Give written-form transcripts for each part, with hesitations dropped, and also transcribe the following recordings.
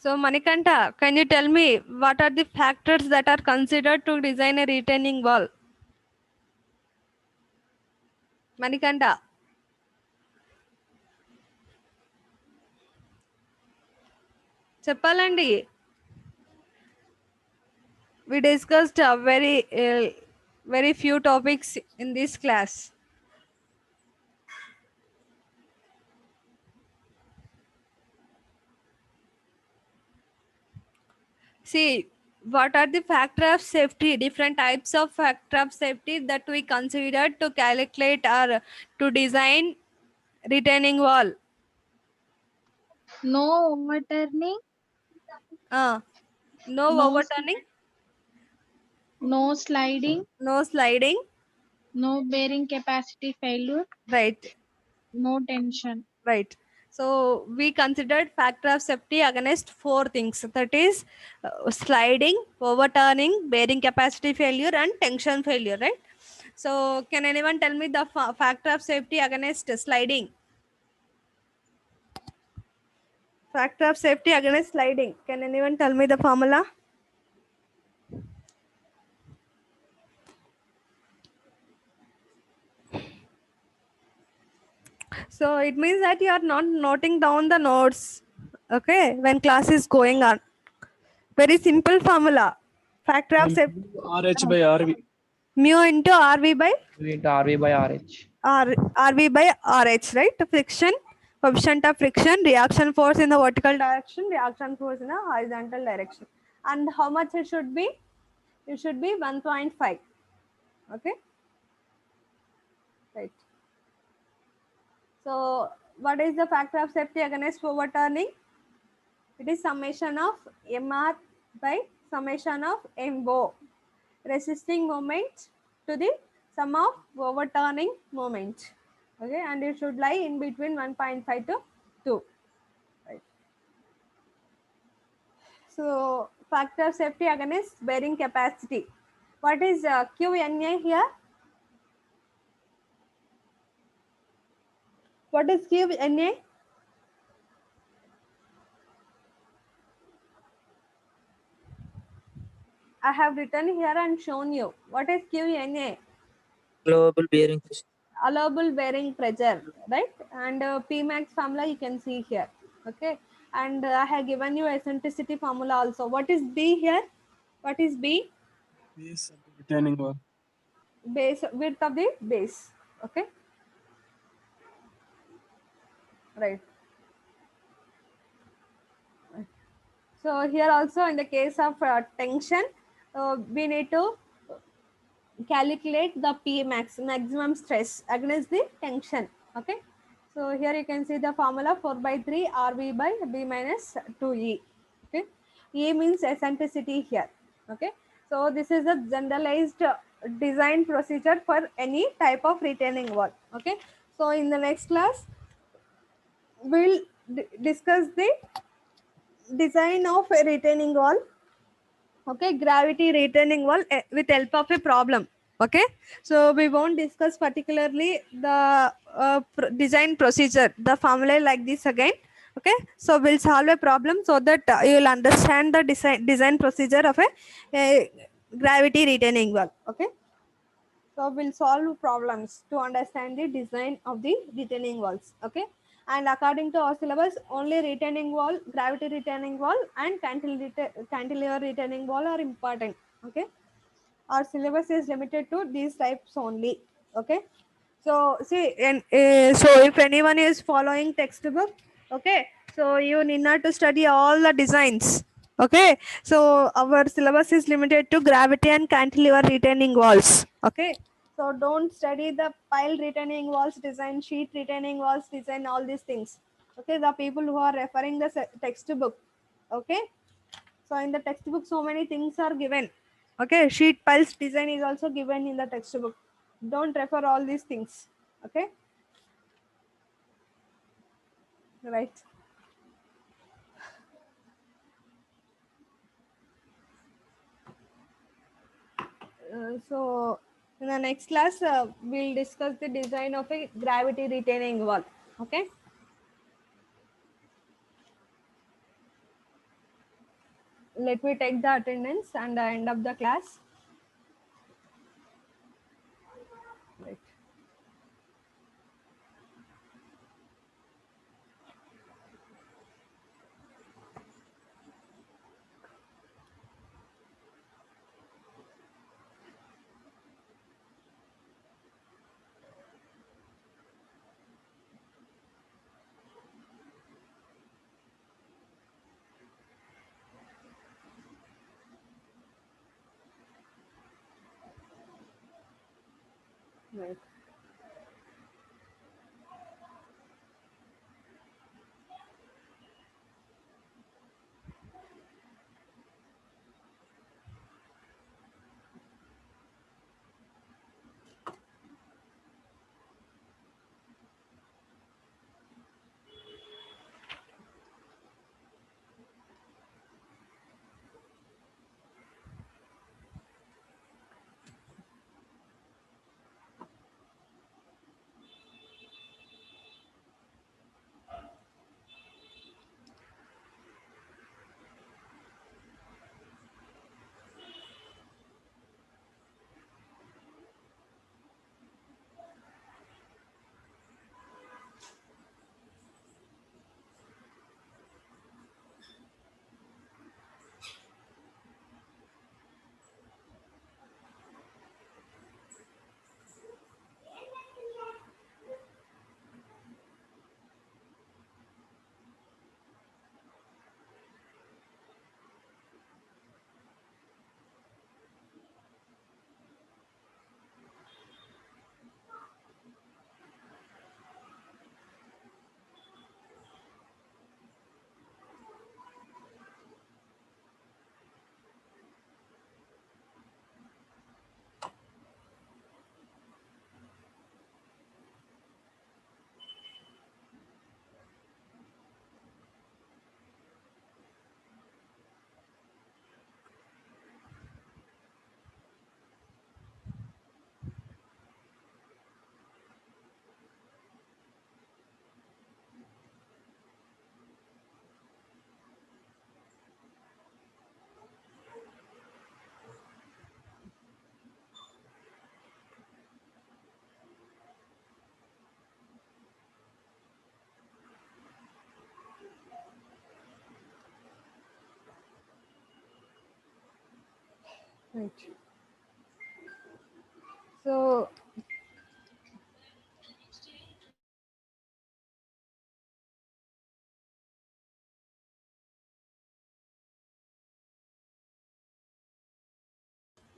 So Manikanta, can you tell me what are the factors that are considered to design a retaining wall? Manikanta. చెప్పాలండి. We discussed very few topics in this class. See, what are the factor of safety? Different types of factor of safety that we consider to calculate or to design retaining wall. No overturning, No No overturning, no sliding, no sliding. no bearing capacity failure, Right. no tension. Right. So we considered factor of safety against four things, that is sliding, overturning, bearing capacity failure, and tension failure, right? So can anyone tell me the factor of safety against sliding? Factor of safety against sliding, can anyone tell me the formula? So it means that you are not noting down the notes, okay, when class is going on. Very simple formula. Factor of safety, RH by RV. mu into RV by into RV by RH. RV by RH, right? Friction, coefficient of friction, reaction force in the vertical direction, reaction force in the horizontal direction. And how much it should be? It should be 1.5. Okay. Right. So what is the factor of safety against overturning? It is summation of MR by summation of MO. Resisting moment to the sum of overturning moment. Okay, and it should lie in between 1.5 to 2. Right. So factor of safety against bearing capacity. What is QNA here? What is QNA? I have written here and shown you. What is QNA? Allowable bearing pressure. Allowable bearing pressure, right? And Pmax formula you can see here. Okay, and I have given you eccentricity formula also. What is B here? What is B? Base of the retaining wall. Base, width of the base. Okay, right. So here also in the case of tension, we need to calculate the Pmax, maximum stress against the tension. Okay, so here you can see the formula 4/3 RV by B minus 2E. Okay, E means eccentricity here. Okay, so this is a generalized design procedure for any type of retaining wall. Okay, so in the next class we'll discuss the design of a retaining wall. Okay, gravity retaining wall with help of a problem. Okay, so we won't discuss particularly the design procedure, the formula like this again. Okay, so we'll solve a problem so that you will understand the design procedure of a gravity retaining wall. Okay, so we'll solve problems to understand the design of the retaining walls. Okay, and according to our syllabus, only retaining wall, gravity retaining wall, and cantilever retaining wall are important. Okay, our syllabus is limited to these types only. Okay, so see, and so if anyone is following textbook, okay, so you need not to study all the designs. Okay, so our syllabus is limited to gravity and cantilever retaining walls. Okay, so don't study the pile retaining walls design, sheet retaining walls design, all these things. Okay, the people who are referring the textbook. Okay, so in the textbook so many things are given. Okay, sheet piles design is also given in the textbook. Don't refer all these things. Okay, right. So in the next class we'll discuss the design of a gravity retaining wall. Okay. let me take the attendance and end of the class. Right. Right. Right.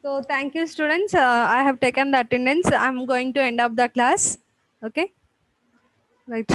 So thank you, students. I have taken the attendance. I'm going to end up the class. Okay. Right.